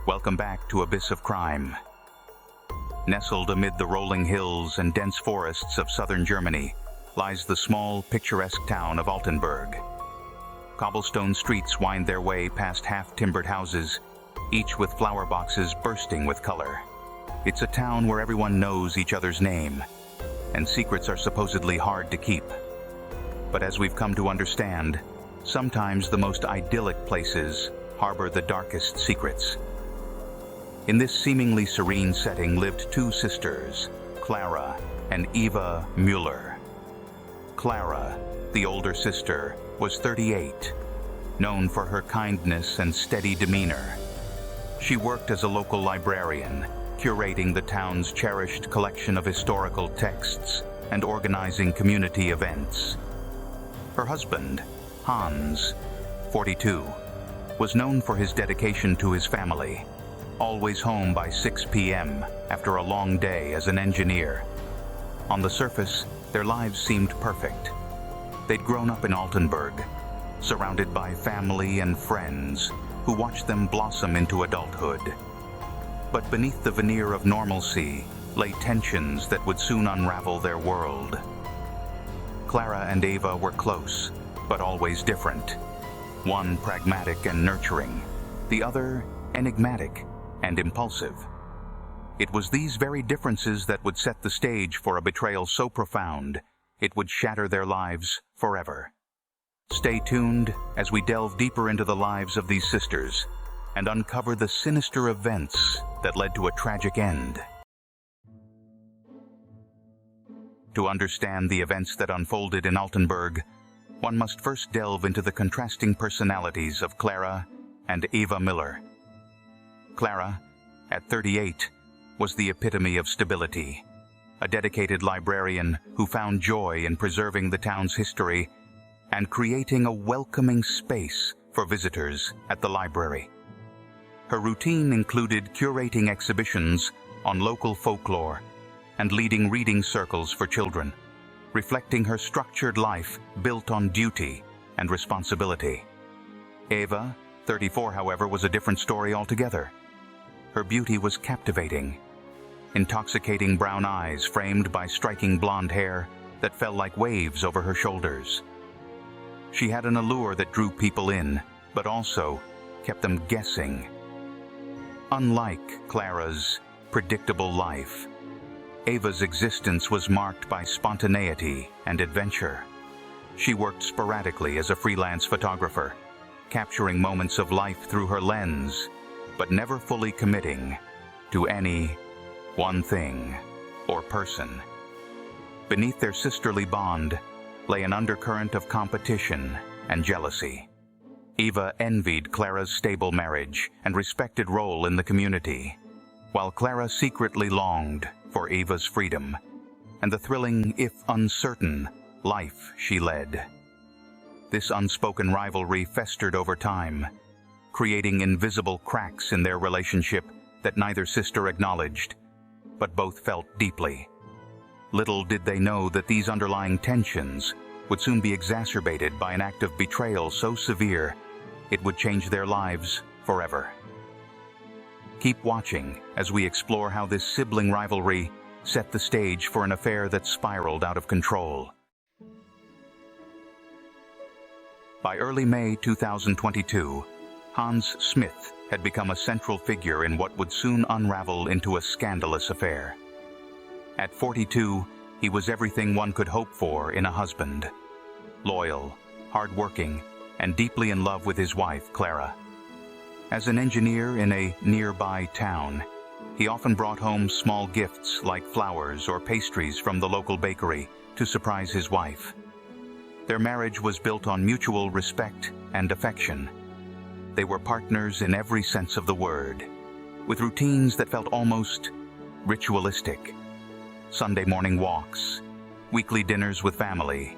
Welcome back to Abyss of Crime. Nestled amid the rolling hills and dense forests of southern Germany lies the small, picturesque town of Altenburg. Cobblestone streets wind their way past half-timbered houses, each with flower boxes bursting with color. It's a town where everyone knows each other's name, and secrets are supposedly hard to keep. But as we've come to understand, sometimes the most idyllic places harbor the darkest secrets. In this seemingly serene setting lived two sisters, Clara and Eva Müller. Clara, the older sister, was 38, known for her kindness and steady demeanor. She worked as a local librarian, curating the town's cherished collection of historical texts and organizing community events. Her husband, Hans, 42, was known for his dedication to his family, always home by 6 p.m. after a long day as an engineer. On the surface, their lives seemed perfect. They'd grown up in Altenburg, surrounded by family and friends who watched them blossom into adulthood. But beneath the veneer of normalcy lay tensions that would soon unravel their world. Clara and Eva were close, but always different. One pragmatic and nurturing, the other enigmatic and impulsive. It was these very differences that would set the stage for a betrayal so profound it would shatter their lives forever. Stay tuned as we delve deeper into the lives of these sisters and uncover the sinister events that led to a tragic end. To understand the events that unfolded in Altenburg, one must first delve into the contrasting personalities of Clara and Eva Müller. Clara, at 38, was the epitome of stability, a dedicated librarian who found joy in preserving the town's history and creating a welcoming space for visitors at the library. Her routine included curating exhibitions on local folklore and leading reading circles for children, reflecting her structured life built on duty and responsibility. Eva, 34, however, was a different story altogether. Her beauty was captivating. Intoxicating brown eyes framed by striking blonde hair that fell like waves over her shoulders. She had an allure that drew people in, but also kept them guessing. Unlike Clara's predictable life, Eva's existence was marked by spontaneity and adventure. She worked sporadically as a freelance photographer, capturing moments of life through her lens, but never fully committing to any one thing or person. Beneath their sisterly bond lay an undercurrent of competition and jealousy. Eva envied Clara's stable marriage and respected role in the community, while Clara secretly longed for Eva's freedom and the thrilling, if uncertain, life she led. This unspoken rivalry festered over time, creating invisible cracks in their relationship that neither sister acknowledged, but both felt deeply. Little did they know that these underlying tensions would soon be exacerbated by an act of betrayal so severe it would change their lives forever. Keep watching as we explore how this sibling rivalry set the stage for an affair that spiraled out of control. By early May 2022, Hans Smith had become a central figure in what would soon unravel into a scandalous affair. At 42, he was everything one could hope for in a husband. Loyal, hardworking, and deeply in love with his wife, Clara. As an engineer in a nearby town, he often brought home small gifts like flowers or pastries from the local bakery to surprise his wife. Their marriage was built on mutual respect and affection. They were partners in every sense of the word, with routines that felt almost ritualistic. Sunday morning walks, weekly dinners with family,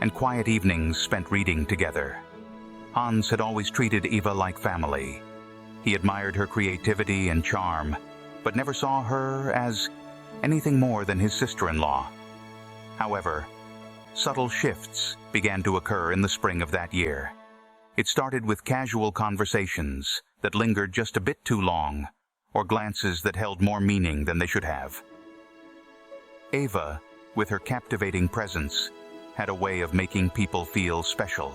and quiet evenings spent reading together. Hans had always treated Eva like family. He admired her creativity and charm, but never saw her as anything more than his sister-in-law. However, subtle shifts began to occur in the spring of that year. It started with casual conversations that lingered just a bit too long, or glances that held more meaning than they should have. Ava, with her captivating presence, had a way of making people feel special.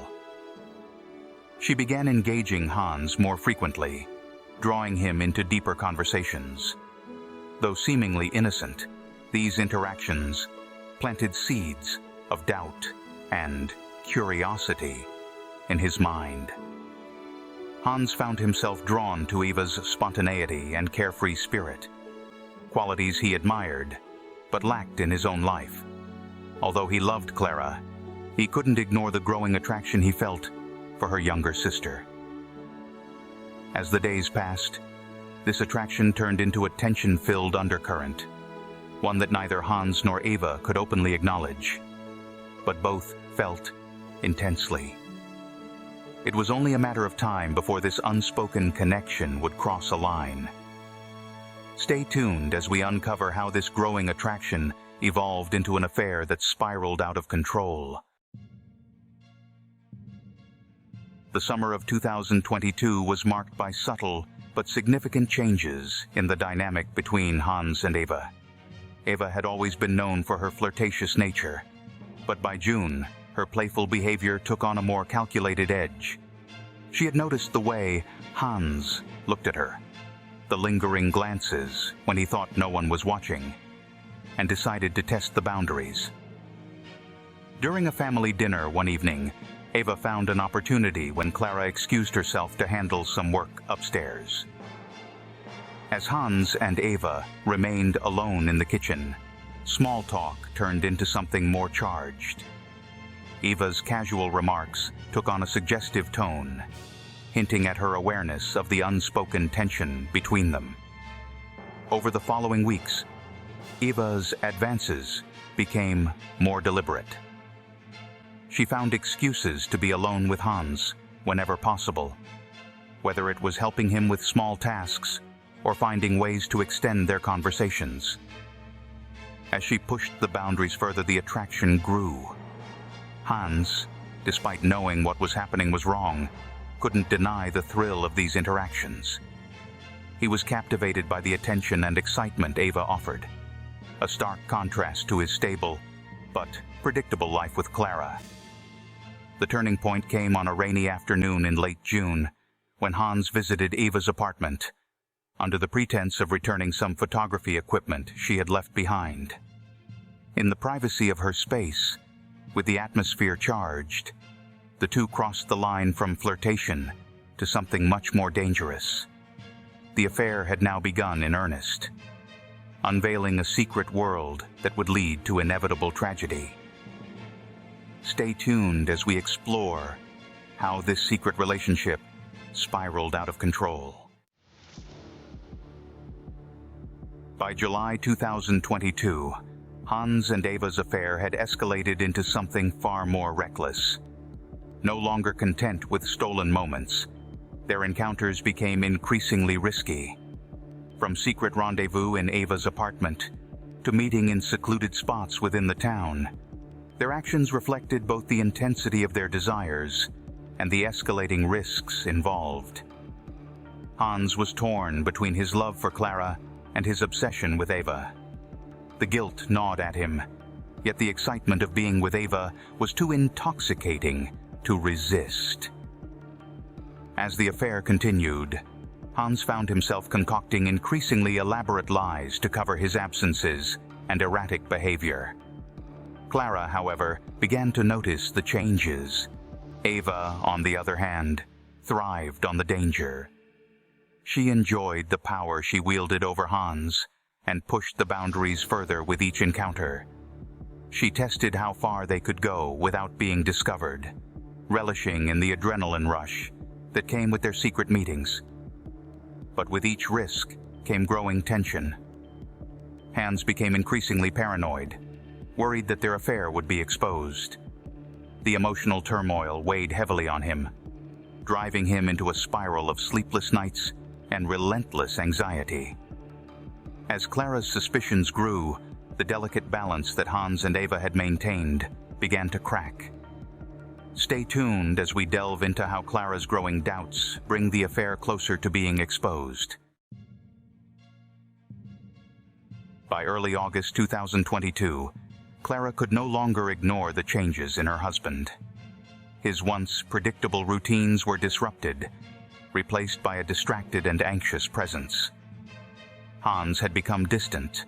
She began engaging Hans more frequently, drawing him into deeper conversations. Though seemingly innocent, these interactions planted seeds of doubt and curiosity in his mind. Hans found himself drawn to Eva's spontaneity and carefree spirit, qualities he admired but lacked in his own life. Although he loved Clara, he couldn't ignore the growing attraction he felt for her younger sister. As the days passed, this attraction turned into a tension-filled undercurrent, one that neither Hans nor Ava could openly acknowledge, but both felt intensely. It was only a matter of time before this unspoken connection would cross a line. Stay tuned as we uncover how this growing attraction evolved into an affair that spiraled out of control. The summer of 2022 was marked by subtle but significant changes in the dynamic between Hans and Ava. Ava had always been known for her flirtatious nature, but by June, her playful behavior took on a more calculated edge. She had noticed the way Hans looked at her, the lingering glances when he thought no one was watching, and decided to test the boundaries. During a family dinner one evening, Ava found an opportunity when Clara excused herself to handle some work upstairs. As Hans and Ava remained alone in the kitchen, small talk turned into something more charged. Eva's casual remarks took on a suggestive tone, hinting at her awareness of the unspoken tension between them. Over the following weeks, Eva's advances became more deliberate. She found excuses to be alone with Hans whenever possible, whether it was helping him with small tasks or finding ways to extend their conversations. As she pushed the boundaries further, the attraction grew. Hans, despite knowing what was happening was wrong, couldn't deny the thrill of these interactions. He was captivated by the attention and excitement Ava offered, a stark contrast to his stable but predictable life with Clara. The turning point came on a rainy afternoon in late June, when Hans visited Eva's apartment, under the pretense of returning some photography equipment she had left behind. In the privacy of her space, with the atmosphere charged, the two crossed the line from flirtation to something much more dangerous. The affair had now begun in earnest, unveiling a secret world that would lead to inevitable tragedy. Stay tuned as we explore how this secret relationship spiraled out of control. By July 2022, Hans and Ava's affair had escalated into something far more reckless. No longer content with stolen moments, their encounters became increasingly risky. From secret rendezvous in Ava's apartment to meeting in secluded spots within the town, their actions reflected both the intensity of their desires and the escalating risks involved. Hans was torn between his love for Clara and his obsession with Ava. The guilt gnawed at him, yet the excitement of being with Ava was too intoxicating to resist. As the affair continued, Hans found himself concocting increasingly elaborate lies to cover his absences and erratic behavior. Clara, however, began to notice the changes. Ava, on the other hand, thrived on the danger. She enjoyed the power she wielded over Hans and pushed the boundaries further with each encounter. She tested how far they could go without being discovered, relishing in the adrenaline rush that came with their secret meetings. But with each risk came growing tension. Hans became increasingly paranoid, worried that their affair would be exposed. The emotional turmoil weighed heavily on him, driving him into a spiral of sleepless nights and relentless anxiety. As Clara's suspicions grew, the delicate balance that Hans and Ava had maintained began to crack. Stay tuned as we delve into how Clara's growing doubts bring the affair closer to being exposed. By early August 2022, Clara could no longer ignore the changes in her husband. His once predictable routines were disrupted, replaced by a distracted and anxious presence. Hans had become distant,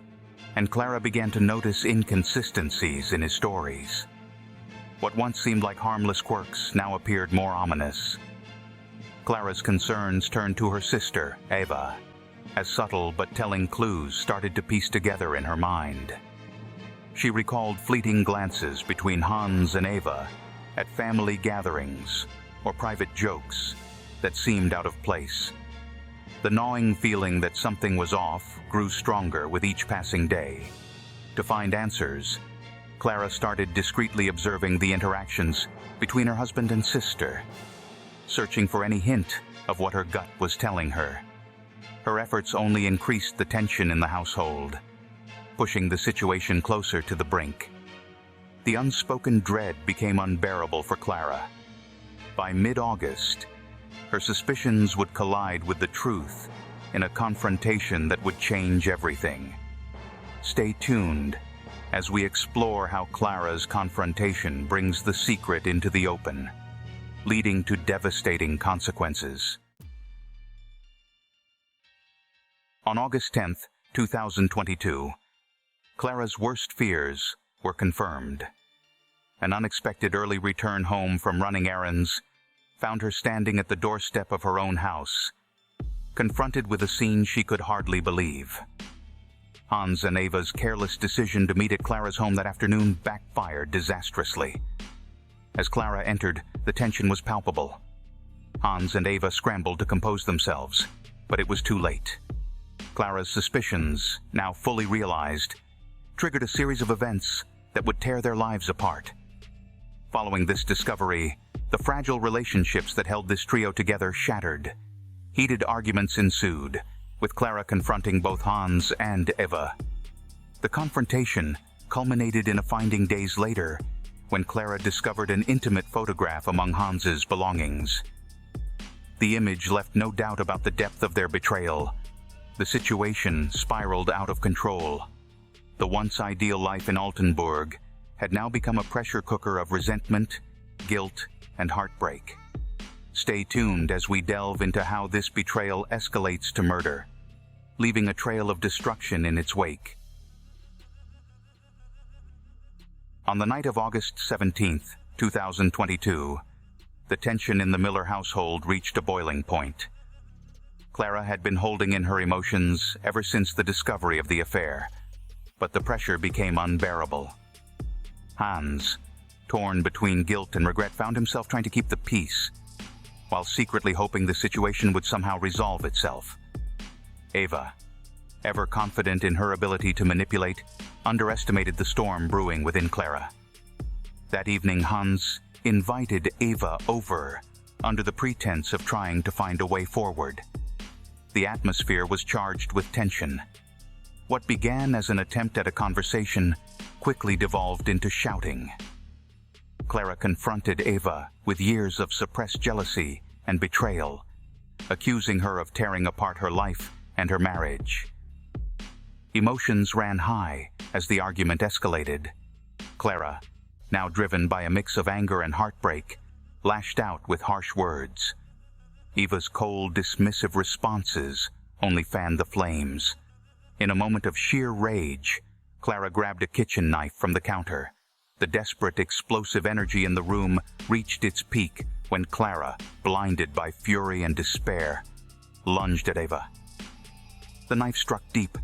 and Clara began to notice inconsistencies in his stories. What once seemed like harmless quirks now appeared more ominous. Clara's concerns turned to her sister, Eva, as subtle but telling clues started to piece together in her mind. She recalled fleeting glances between Hans and Eva at family gatherings or private jokes that seemed out of place. The gnawing feeling that something was off grew stronger with each passing day. To find answers, Clara started discreetly observing the interactions between her husband and sister, searching for any hint of what her gut was telling her. Her efforts only increased the tension in the household, pushing the situation closer to the brink. The unspoken dread became unbearable for Clara. By mid-August, her suspicions would collide with the truth in a confrontation that would change everything. Stay tuned as we explore how Clara's confrontation brings the secret into the open, leading to devastating consequences. On August 10, 2022, Clara's worst fears were confirmed. An unexpected early return home from running errands found her standing at the doorstep of her own house, confronted with a scene she could hardly believe. Hans and Eva's careless decision to meet at Clara's home that afternoon backfired disastrously. As Clara entered, the tension was palpable. Hans and Eva scrambled to compose themselves, but it was too late. Clara's suspicions, now fully realized, triggered a series of events that would tear their lives apart. Following this discovery, the fragile relationships that held this trio together shattered. Heated arguments ensued, with Clara confronting both Hans and Eva. The confrontation culminated in a finding days later, when Clara discovered an intimate photograph among Hans's belongings. The image left no doubt about the depth of their betrayal. The situation spiraled out of control. The once ideal life in Altenburg had now become a pressure cooker of resentment, guilt, and heartbreak. Stay tuned as we delve into how this betrayal escalates to murder, leaving a trail of destruction in its wake. On the night of August 17, 2022, the tension in the Miller household reached a boiling point. Clara had been holding in her emotions ever since the discovery of the affair, but the pressure became unbearable. Hans, torn between guilt and regret, found himself trying to keep the peace, while secretly hoping the situation would somehow resolve itself. Eva, ever confident in her ability to manipulate, underestimated the storm brewing within Clara. That evening, Hans invited Eva over under the pretense of trying to find a way forward. The atmosphere was charged with tension. What began as an attempt at a conversation quickly devolved into shouting. Clara confronted Eva with years of suppressed jealousy and betrayal, accusing her of tearing apart her life and her marriage. Emotions ran high as the argument escalated. Clara, now driven by a mix of anger and heartbreak, lashed out with harsh words. Eva's cold, dismissive responses only fanned the flames. In a moment of sheer rage, Clara grabbed a kitchen knife from the counter. The desperate, explosive energy in the room reached its peak when Clara, blinded by fury and despair, lunged at Eva. The knife struck deep,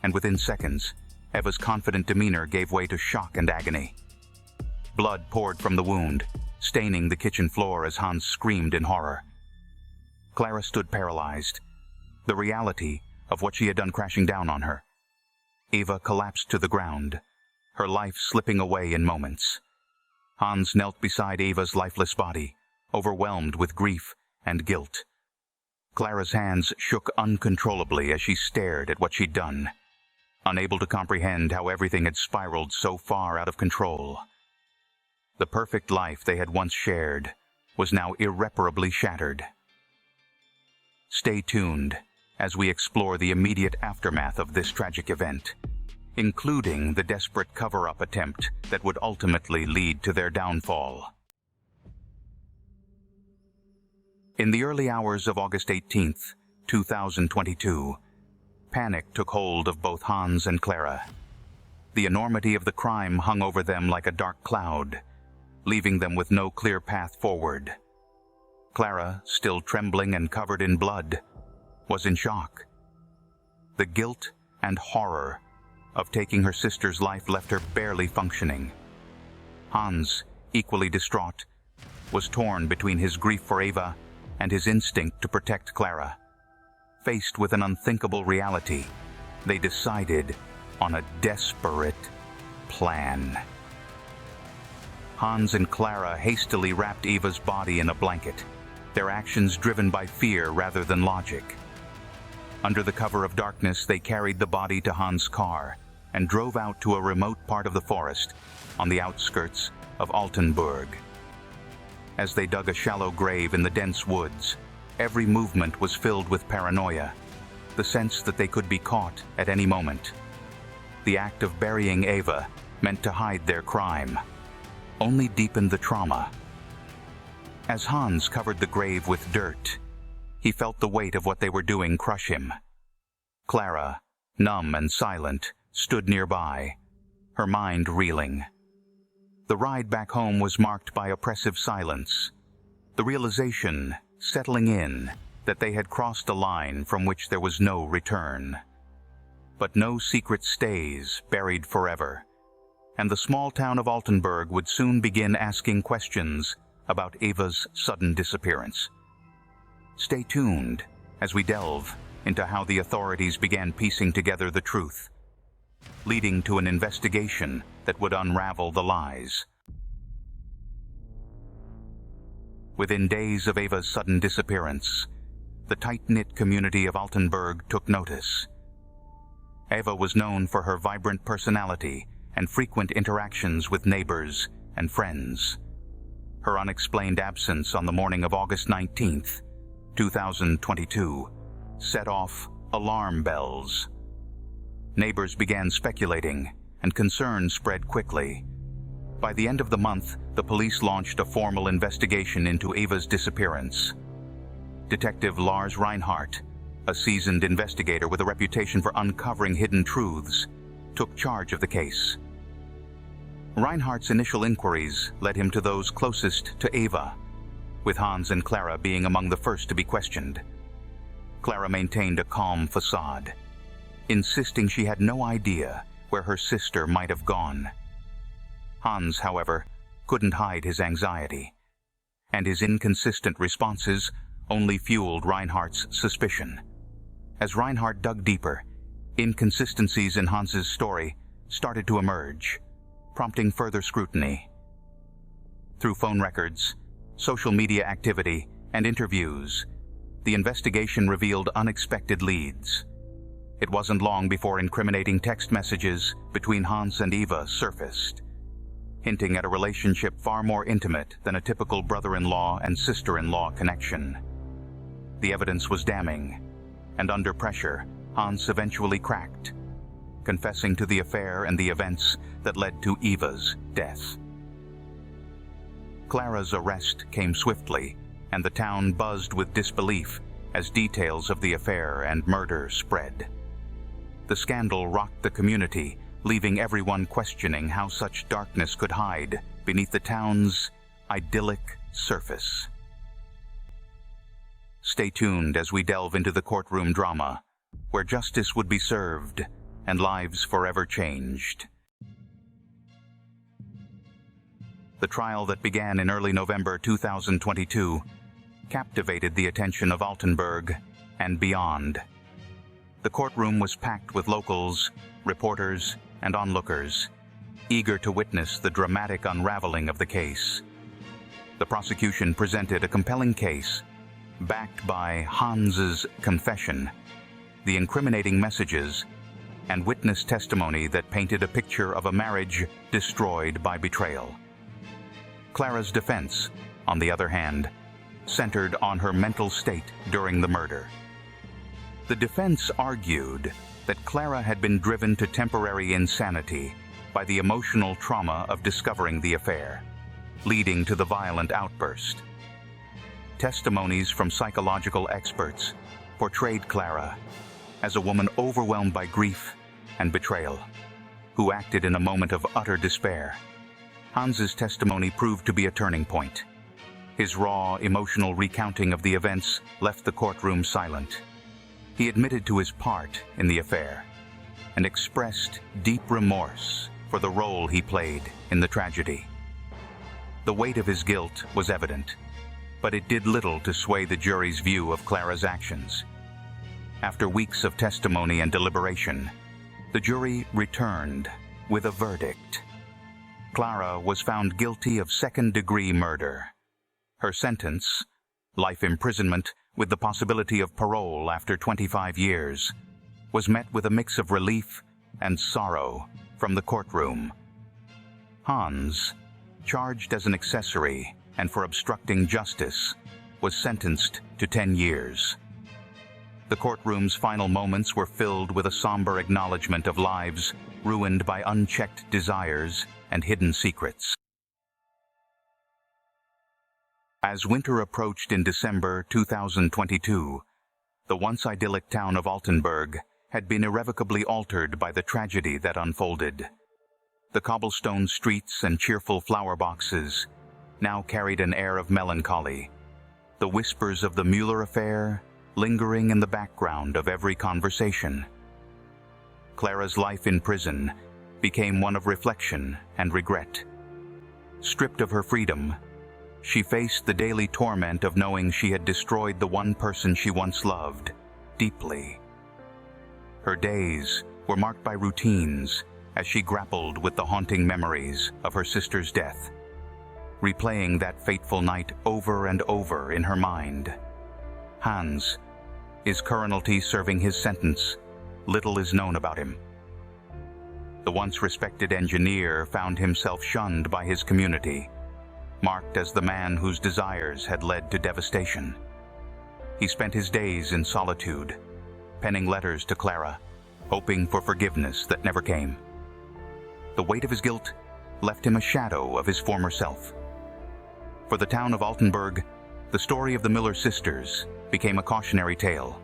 and within seconds, Eva's confident demeanor gave way to shock and agony. Blood poured from the wound, staining the kitchen floor as Hans screamed in horror. Clara stood paralyzed, the reality of what she had done crashing down on her. Eva collapsed to the ground, her life slipping away in moments. Hans knelt beside Eva's lifeless body, overwhelmed with grief and guilt. Clara's hands shook uncontrollably as she stared at what she'd done, unable to comprehend how everything had spiraled so far out of control. The perfect life they had once shared was now irreparably shattered. Stay tuned as we explore the immediate aftermath of this tragic event, including the desperate cover-up attempt that would ultimately lead to their downfall. In the early hours of August 18, 2022, panic took hold of both Hans and Clara. The enormity of the crime hung over them like a dark cloud, leaving them with no clear path forward. Clara, still trembling and covered in blood, was in shock. The guilt and horror of taking her sister's life left her barely functioning. Hans, equally distraught, was torn between his grief for Eva and his instinct to protect Clara. Faced with an unthinkable reality, they decided on a desperate plan. Hans and Clara hastily wrapped Eva's body in a blanket, their actions driven by fear rather than logic. Under the cover of darkness, they carried the body to Hans' car and drove out to a remote part of the forest on the outskirts of Altenburg. As they dug a shallow grave in the dense woods, every movement was filled with paranoia, the sense that they could be caught at any moment. The act of burying Eva, meant to hide their crime, only deepened the trauma. As Hans covered the grave with dirt, he felt the weight of what they were doing crush him. Clara, numb and silent, stood nearby, her mind reeling. The ride back home was marked by oppressive silence, the realization settling in that they had crossed a line from which there was no return. But no secret stays buried forever, and the small town of Altenburg would soon begin asking questions about Eva's sudden disappearance. Stay tuned as we delve into how the authorities began piecing together the truth, leading to an investigation that would unravel the lies. Within days of Eva's sudden disappearance, the tight-knit community of Altenburg took notice. Eva was known for her vibrant personality and frequent interactions with neighbors and friends. Her unexplained absence on the morning of August 19, 2022, set off alarm bells. Neighbors began speculating, and concern spread quickly. By the end of the month, the police launched a formal investigation into Eva's disappearance. Detective Lars Reinhardt, a seasoned investigator with a reputation for uncovering hidden truths, took charge of the case. Reinhardt's initial inquiries led him to those closest to Eva, with Hans and Clara being among the first to be questioned. Clara maintained a calm facade, insisting she had no idea where her sister might have gone. Hans, however, couldn't hide his anxiety, and his inconsistent responses only fueled Reinhardt's suspicion. As Reinhardt dug deeper, inconsistencies in Hans's story started to emerge, prompting further scrutiny. Through phone records, social media activity, and interviews, the investigation revealed unexpected leads. It wasn't long before incriminating text messages between Hans and Eva surfaced, hinting at a relationship far more intimate than a typical brother-in-law and sister-in-law connection. The evidence was damning, and under pressure, Hans eventually cracked, confessing to the affair and the events that led to Eva's death. Clara's arrest came swiftly, and the town buzzed with disbelief as details of the affair and murder spread. The scandal rocked the community, leaving everyone questioning how such darkness could hide beneath the town's idyllic surface. Stay tuned as we delve into the courtroom drama, where justice would be served and lives forever changed. The trial that began in early November 2022 captivated the attention of Altenburg and beyond. The courtroom was packed with locals, reporters, and onlookers, eager to witness the dramatic unraveling of the case. The prosecution presented a compelling case, backed by Hans's confession, the incriminating messages, and witness testimony that painted a picture of a marriage destroyed by betrayal. Clara's defense, on the other hand, centered on her mental state during the murder. The defense argued that Clara had been driven to temporary insanity by the emotional trauma of discovering the affair, leading to the violent outburst. Testimonies from psychological experts portrayed Clara as a woman overwhelmed by grief and betrayal, who acted in a moment of utter despair. Hans's testimony proved to be a turning point. His raw, emotional recounting of the events left the courtroom silent. He admitted to his part in the affair and expressed deep remorse for the role he played in the tragedy. The weight of his guilt was evident, but it did little to sway the jury's view of Clara's actions. After weeks of testimony and deliberation, the jury returned with a verdict. Clara was found guilty of second-degree murder. Her sentence, life imprisonment with the possibility of parole after 25 years, was met with a mix of relief and sorrow from the courtroom. Hans, charged as an accessory and for obstructing justice, was sentenced to 10 years. The courtroom's final moments were filled with a somber acknowledgement of lives ruined by unchecked desires and hidden secrets. As winter approached in December 2022, the once idyllic town of Altenburg had been irrevocably altered by the tragedy that unfolded. The cobblestone streets and cheerful flower boxes now carried an air of melancholy, the whispers of the Mueller affair lingering in the background of every conversation. Clara's life in prison became one of reflection and regret. Stripped of her freedom, she faced the daily torment of knowing she had destroyed the one person she once loved deeply. Her days were marked by routines as she grappled with the haunting memories of her sister's death, replaying that fateful night over and over in her mind. Hans is currently serving his sentence. Little is known about him. The once respected engineer found himself shunned by his community, marked as the man whose desires had led to devastation. He spent his days in solitude, penning letters to Clara, hoping for forgiveness that never came. The weight of his guilt left him a shadow of his former self. For the town of Altenburg, the story of the Miller sisters became a cautionary tale,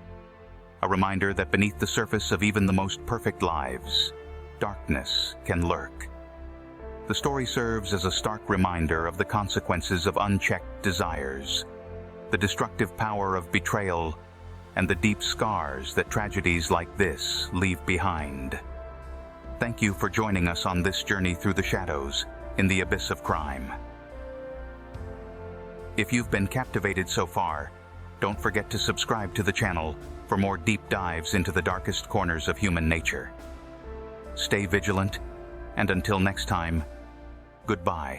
a reminder that beneath the surface of even the most perfect lives, darkness can lurk. The story serves as a stark reminder of the consequences of unchecked desires, the destructive power of betrayal, and the deep scars that tragedies like this leave behind. Thank you for joining us on this journey through the shadows in the abyss of crime. If you've been captivated so far, don't forget to subscribe to the channel for more deep dives into the darkest corners of human nature. Stay vigilant, and until next time, goodbye.